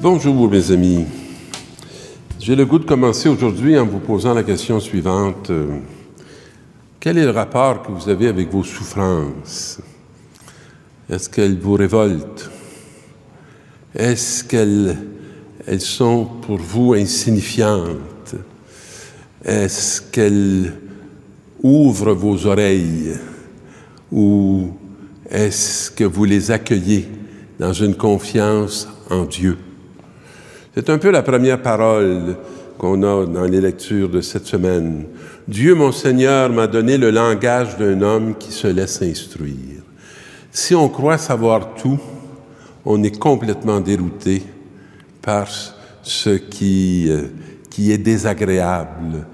Bonjour mes amis. J'ai le goût de commencer aujourd'hui en vous posant la question suivante. Quel est le rapport que vous avez avec vos souffrances? Est-ce qu'elles vous révoltent? Est-ce qu'elles sont pour vous insignifiantes? Est-ce qu'elles ouvrent vos oreilles? Ou est-ce que vous les accueillez dans une confiance en Dieu? C'est un peu la première parole qu'on a dans les lectures de cette semaine. Dieu, mon Seigneur, m'a donné le langage d'un homme qui se laisse instruire. Si on croit savoir tout, on est complètement dérouté par ce qui est désagréable,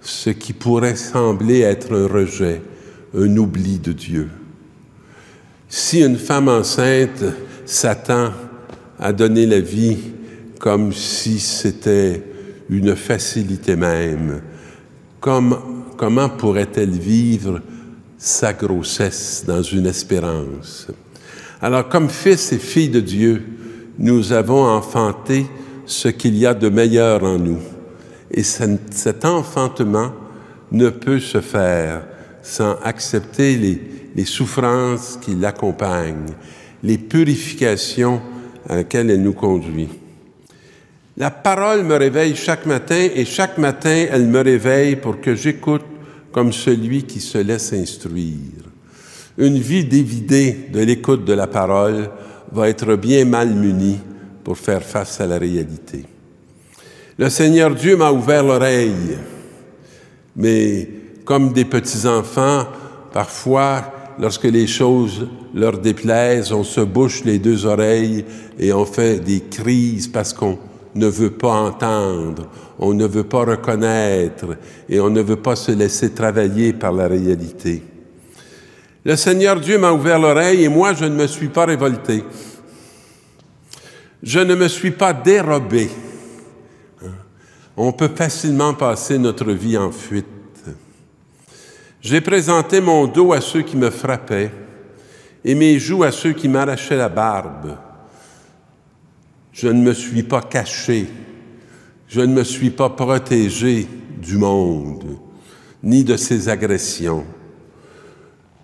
ce qui pourrait sembler être un rejet, un oubli de Dieu. Si une femme enceinte s'attend à donner la vie comme si c'était une facilité même, comment pourrait-elle vivre sa grossesse dans une espérance? Alors, comme fils et filles de Dieu, nous avons enfanté ce qu'il y a de meilleur en nous. Et cet enfantement ne peut se faire sans accepter les souffrances qui l'accompagnent, les purifications à laquelle elle nous conduit. La parole me réveille chaque matin et chaque matin, elle me réveille pour que j'écoute comme celui qui se laisse instruire. Une vie dévidée de l'écoute de la parole va être bien mal munie pour faire face à la réalité. Le Seigneur Dieu m'a ouvert l'oreille, mais comme des petits-enfants, parfois, lorsque les choses leur déplaisent, on se bouche les deux oreilles et on fait des crises parce qu'on ne veut pas entendre, on ne veut pas reconnaître et on ne veut pas se laisser travailler par la réalité. Le Seigneur Dieu m'a ouvert l'oreille et moi, je ne me suis pas révolté. Je ne me suis pas dérobé. On peut facilement passer notre vie en fuite. J'ai présenté mon dos à ceux qui me frappaient et mes joues à ceux qui m'arrachaient la barbe. Je ne me suis pas caché, je ne me suis pas protégé du monde, ni de ses agressions.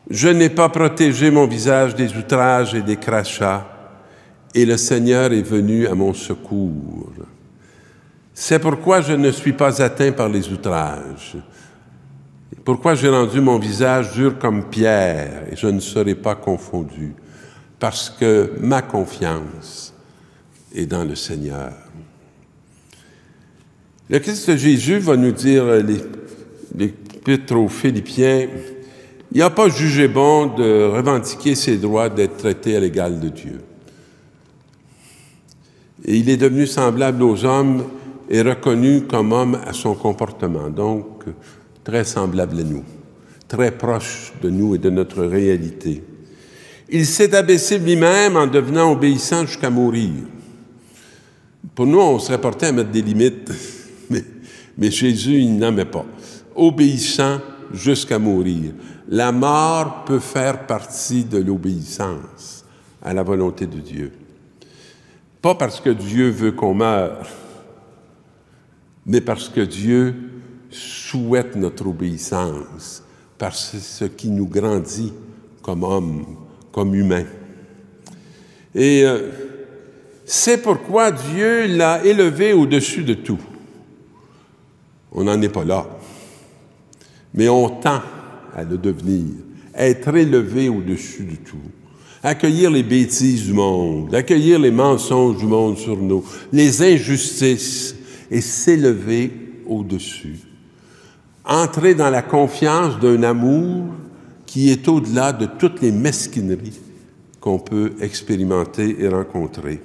Je n'ai pas protégé mon visage des outrages et des crachats, et le Seigneur est venu à mon secours. C'est pourquoi je ne suis pas atteint par les outrages. Pourquoi j'ai rendu mon visage dur comme pierre, et je ne serai pas confondu, parce que ma confiance est dans le Seigneur. Le Christ Jésus va nous dire, l'Épître aux Philippiens, il n'a pas jugé bon de revendiquer ses droits d'être traité à l'égal de Dieu. Et il est devenu semblable aux hommes et reconnu comme homme à son comportement, donc très semblable à nous, très proche de nous et de notre réalité. Il s'est abaissé lui-même en devenant obéissant jusqu'à mourir. Pour nous, on serait porté à mettre des limites, mais Jésus, il n'en met pas. Obéissant jusqu'à mourir. La mort peut faire partie de l'obéissance à la volonté de Dieu. Pas parce que Dieu veut qu'on meure, mais parce que Dieu souhaite notre obéissance, parce que c'est ce qui nous grandit comme hommes, comme humains. Et c'est pourquoi Dieu l'a élevé au-dessus de tout. On n'en est pas là, mais on tend à le devenir, être élevé au-dessus de tout, accueillir les bêtises du monde, accueillir les mensonges du monde sur nous, les injustices, et s'élever au-dessus. Entrer dans la confiance d'un amour qui est au-delà de toutes les mesquineries qu'on peut expérimenter et rencontrer.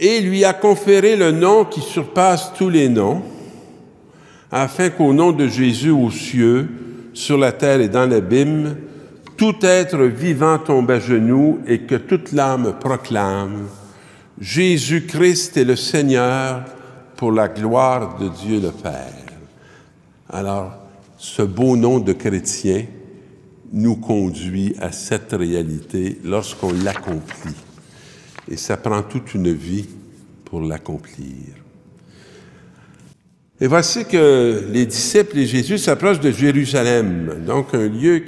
Et lui a conféré le nom qui surpasse tous les noms, afin qu'au nom de Jésus aux cieux, sur la terre et dans l'abîme, tout être vivant tombe à genoux et que toute l'âme proclame « Jésus-Christ est le Seigneur pour la gloire de Dieu le Père ». Alors, ce beau nom de chrétien nous conduit à cette réalité lorsqu'on l'accomplit. et ça prend toute une vie pour l'accomplir. Et voici que les disciples et Jésus s'approchent de Jérusalem, donc un lieu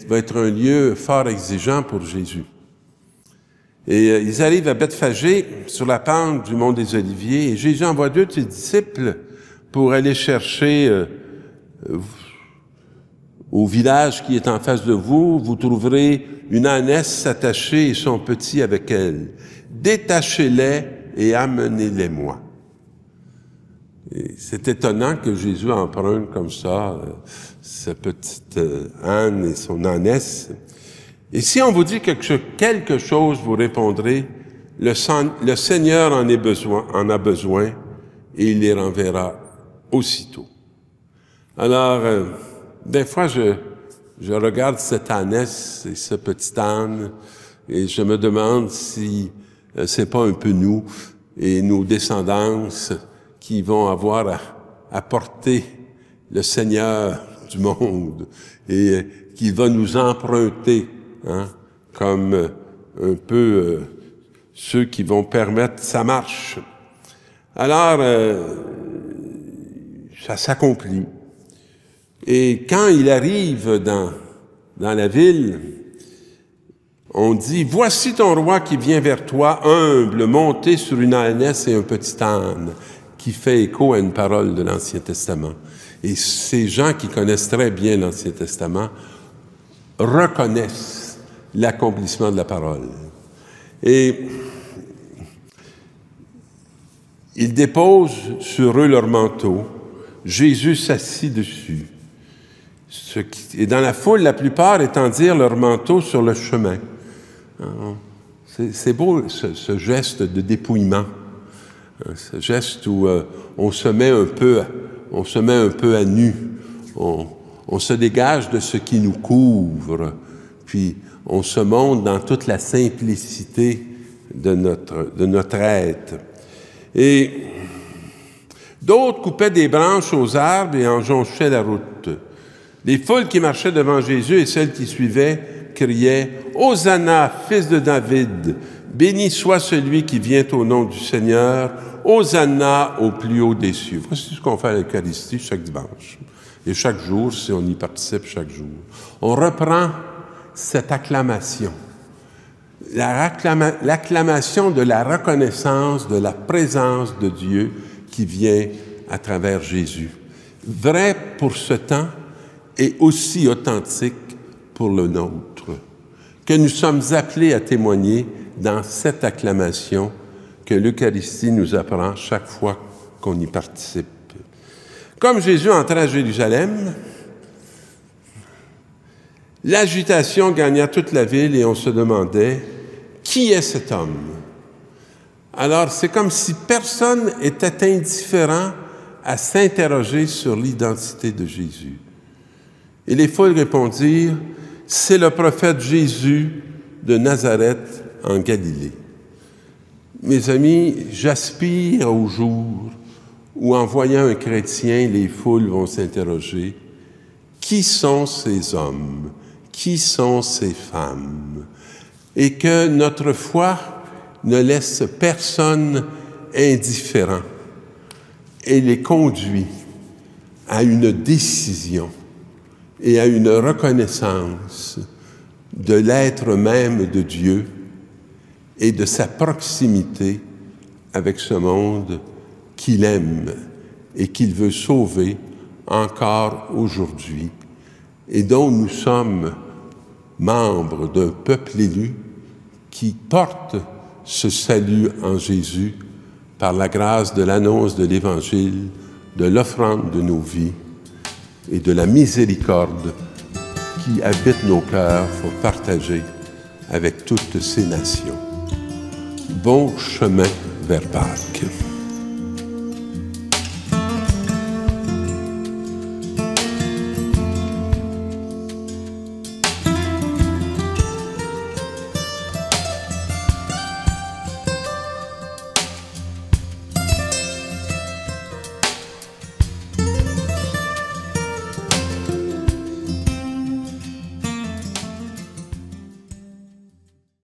va être un lieu fort exigeant pour Jésus. Et ils arrivent à Bethphagée, sur la pente du mont des Oliviers, et Jésus envoie 2 de ses disciples pour aller chercher au village qui est en face de vous. Vous trouverez une ânesse attachée et son petit avec elle. Détachez-les et amenez-les-moi. C'est étonnant que Jésus emprunte comme ça sa petite âne et son ânesse. Et si on vous dit quelque chose, vous répondrez, le Seigneur en a besoin et il les renverra aussitôt. Alors, des fois, je regarde cette ânesse et ce petit âne et je me demande si c'est pas un peu nous et nos descendances qui vont avoir à porter le Seigneur du monde et qui va nous emprunter, comme un peu ceux qui vont permettre sa marche. Alors, ça s'accomplit. Et quand il arrive dans la ville, on dit, « Voici ton roi qui vient vers toi, humble, monté sur une ânesse et un petit âne », qui fait écho à une parole de l'Ancien Testament. Et ces gens qui connaissent très bien l'Ancien Testament reconnaissent l'accomplissement de la parole. Et ils déposent sur eux leur manteau. Jésus s'assit dessus. Et dans la foule, la plupart étendirent leur manteau sur le chemin. C'est beau ce geste de dépouillement. Ce geste où on se met un peu à nu, on se dégage de ce qui nous couvre, puis on se montre dans toute la simplicité de notre être. Et d'autres coupaient des branches aux arbres et en jonchaient la route. Les foules qui marchaient devant Jésus et celles qui suivaient criaient « Hosanna, fils de David ! Béni soit celui qui vient au nom du Seigneur, Hosanna au plus haut des cieux. » Voici ce qu'on fait à l'Eucharistie chaque dimanche. Et chaque jour, si on y participe chaque jour. On reprend cette acclamation. L'acclamation de la reconnaissance de la présence de Dieu qui vient à travers Jésus. Vrai pour ce temps et aussi authentique pour le nôtre. Que nous sommes appelés à témoigner dans cette acclamation que l'Eucharistie nous apprend chaque fois qu'on y participe. Comme Jésus entrait à Jérusalem, l'agitation gagna toute la ville et on se demandait « Qui est cet homme ?» Alors, c'est comme si personne était indifférent à s'interroger sur l'identité de Jésus. Et les foules répondirent « C'est le prophète Jésus de Nazareth en Galilée. » Mes amis, j'aspire au jour où, en voyant un chrétien, les foules vont s'interroger « Qui sont ces hommes? Qui sont ces femmes? » Et que notre foi ne laisse personne indifférent et les conduit à une décision et à une reconnaissance de l'être même de Dieu et de sa proximité avec ce monde qu'il aime et qu'il veut sauver encore aujourd'hui et dont nous sommes membres d'un peuple élu qui porte ce salut en Jésus par la grâce de l'annonce de l'Évangile, de l'offrande de nos vies et de la miséricorde qui habite nos cœurs pour partager avec toutes ces nations. Bon chemin vers Pâques.